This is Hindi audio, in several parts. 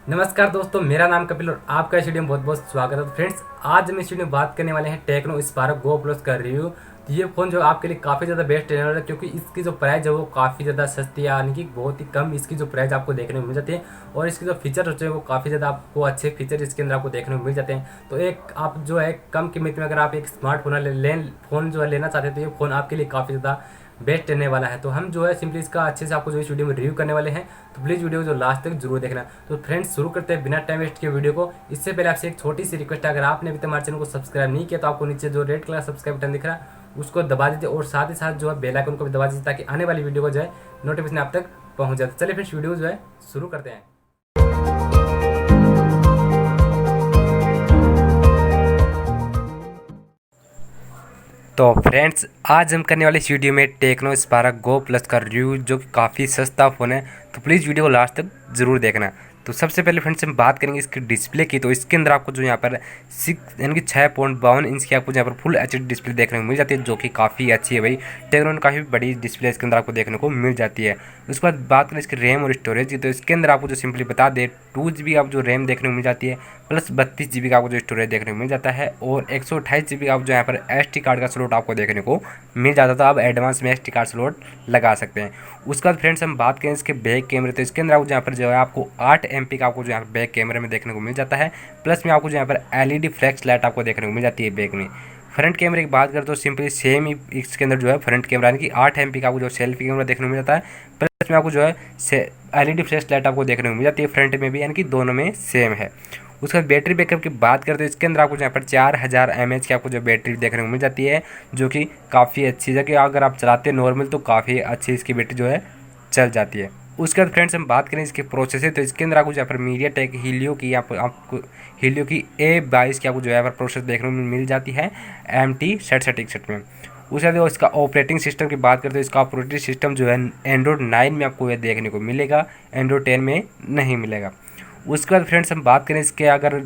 नमस्कार दोस्तों, मेरा नाम कपिल और आपका इस वीडियो में बहुत बहुत स्वागत है। तो फ्रेंड्स, आज हम इस वीडियो में बात करने वाले हैं टेक्नो स्पार्क गो प्लस का रिव्यू। तो ये फ़ोन जो आपके लिए काफ़ी ज़्यादा बेस्ट रहने वाला है, क्योंकि इसकी जो प्राइस है वो काफ़ी ज़्यादा सस्ती है, यानी कि बहुत ही कम इसकी जो प्राइस आपको देखने को मिल जाती है। और इसके जो फीचर होते हैं वो काफ़ी ज़्यादा आपको अच्छे फीचर इसके अंदर आपको देखने को मिल जाते हैं। तो एक आप जो है कम कीमत में अगर आप एक स्मार्टफोन फ़ोन जो है लेना चाहते हैं, तो ये फ़ोन आपके लिए काफ़ी ज़्यादा बेस्ट रहने वाला है। तो हम जो है सिंपली इसका अच्छे से आपको जो इस वीडियो में रिव्यू करने वाले हैं, तो प्लीज़ वीडियो को जो लास्ट तक जरूर देखना। तो फ्रेंड्स, शुरू करते हैं बिना टाइम वेस्ट के वीडियो को। इससे पहले आपसे एक छोटी सी रिक्वेस्ट है, अगर आपने अभी तक हमारे चैनल को सब्सक्राइब नहीं किया तो आपको नीचे जो रेड कलर सब्सक्राइब बटन दिख रहा है उसको दबा दीजिए, और साथ ही साथ जो है बेल आइकन को भी दबा दीजिए, ताकि आने वाली वीडियो को जो है नोटिफिकेशन आप तक पहुँच जाए। चलिए फ्रेंड्स, वीडियो जो है शुरू करते हैं। तो फ्रेंड्स, आज हम करने वाले इस वीडियो में टेक्नो स्पार्क गो प्लस का रिव्यू, जो कि काफ़ी सस्ता फ़ोन है। तो प्लीज़ वीडियो को लास्ट तक ज़रूर देखना। तो सबसे पहले फ्रेंड्स हम बात करेंगे इसकी डिस्प्ले की। तो इसके अंदर आपको जो यहाँ पर 6.52 इंच की आपको यहाँ पर फुल एच डिस्प्ले देखने को मिल जाती है, जो कि काफ़ी अच्छी है भाई। टेक्नो ने काफ़ी बड़ी डिस्प्ले इसके अंदर आपको देखने को मिल जाती है। उसके बाद बात करें इसकी रैम और स्टोरेज की, तो इसके अंदर आपको जो सिंपली बता दें 2 GB आप जो रैम देखने को मिल जाती है, प्लस 32 GB का आपको जो स्टोरेज देखने को मिल जाता है, और 128 GB का आप जो यहाँ पर SD कार्ड का स्लॉट आपको देखने को मिल जाता था। आप एडवांस में SD कार्ड स्लॉट लगा सकते हैं। उसके बाद फ्रेंड्स हम बात करें इसके बैक कैमरे, तो इसके अंदर आपको यहाँ पर जो है आपको 8 MP का आपको जो यहाँ पर बैक कैमरे में देखने को मिल जाता है। प्लस में आपको जो यहाँ पर LED फ्लैश लाइट आपको देखने को मिल जाती है बैक में। फ्रंट कैमरे की बात करें तो सिंपली सेम ही इसके अंदर जो है फ्रंट कैमरा यानी कि 8 MP का आपको जो सेल्फी कैमरा देखने को मिल जाता है। प्लस में आपको जो है LED फ्लैश लाइट आपको देखने को मिल जाती है फ्रंट में भी, यानी कि दोनों में सेम है। उसके बाद बैटरी बैकअप की बात करते हैं, इसके अंदर आपको यहाँ पर 4000 mAh की आपको जो बैटरी देखने को मिल जाती है, जो कि काफ़ी अच्छी है। कि अगर आप चलाते हैं नॉर्मल तो काफ़ी अच्छी इसकी बैटरी जो है चल जाती है। उसके बाद फ्रेंड्स हम बात करें इसके प्रोसेसर, तो इसके अंदर आपको यहाँ पर मीडियाटेक हीलियो की आपको हीलियो की A22 की आपको जो है प्रोसेसर देखने को मिल जाती है MT6761 में। उसके बाद इसका ऑपरेटिंग सिस्टम की बात करते हैं, इसका ऑपरेटिंग सिस्टम जो है एंड्रॉइड 9 में आपको यह देखने को मिलेगा, एंड्रॉइड 10 में नहीं मिलेगा। उसके बाद फ्रेंड्स हम बात करें इसके, अगर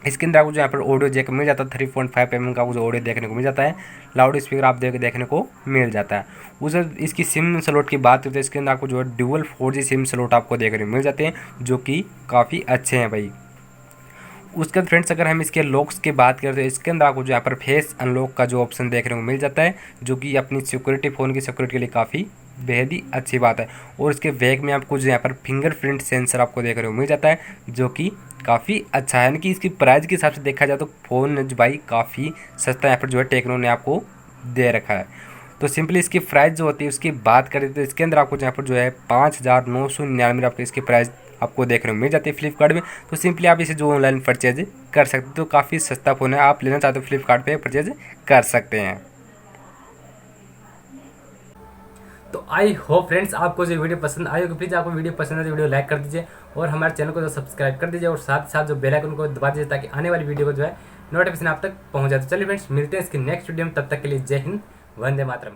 इसके अंदर आपको जो यहाँ पर ऑडियो जैक मिल जाता है, 3.5 mm का आपको जो ऑडियो देखने को मिल जाता है, लाउड स्पीकर आप देखने को मिल जाता है। उस इसकी सिम स्लॉट की बात करते हैं, इसके अंदर आपको जो है ड्यूअल 4G सिम स्लॉट आपको देखने को मिल जाते हैं, जो कि काफ़ी अच्छे हैं भाई। उसके बाद फ्रेंड्स अगर हम इसके लॉक्स की बात करते हैं, इसके अंदर आपको जो यहाँ पर फेस अनलॉक का जो ऑप्शन देखने को मिल जाता है, जो कि अपनी सिक्योरिटी फ़ोन की सिक्योरिटी के लिए काफ़ी बेहद ही अच्छी बात है। और इसके बैक में आपको जो यहाँ पर फिंगरप्रिंट सेंसर आपको देखने को मिल जाता है, जो कि काफ़ी अच्छा है। यानी कि इसकी प्राइस के हिसाब से देखा जाए तो फ़ोन जो भाई काफ़ी सस्ता यहाँ पर जो है टेक्नो ने आपको दे रखा है। तो सिंपली इसकी प्राइस जो होती है उसकी बात करें तो इसके अंदर आपको यहाँ पर जो है 5999 आपको इसकी प्राइस आपको देखने को मिल जाती है फ्लिपकार्ट में। तो सिंपली आप इसे जो ऑनलाइन परचेज कर सकते हो, तो काफ़ी सस्ता फ़ोन है। आप लेना चाहते हो फ्लिपकार्ट पे परचेज कर सकते हैं। तो आई होप फ्रेंड्स आपको जो वीडियो पसंद आई होगी। प्लीज़ आपको वीडियो पसंद है तो वीडियो लाइक कर दीजिए, और हमारे चैनल को जो सब्सक्राइब कर दीजिए, और साथ ही साथ जो बेल आइकन को दबा दीजिए, ताकि आने वाली वीडियो को जो है नोटिफिकेशन आप तक पहुँच जाए। तो चलिए फ्रेंड्स, मिलते हैं इसकी नेक्स्ट वीडियो में। तब तक के लिए जय हिंद, वंदे मातरम।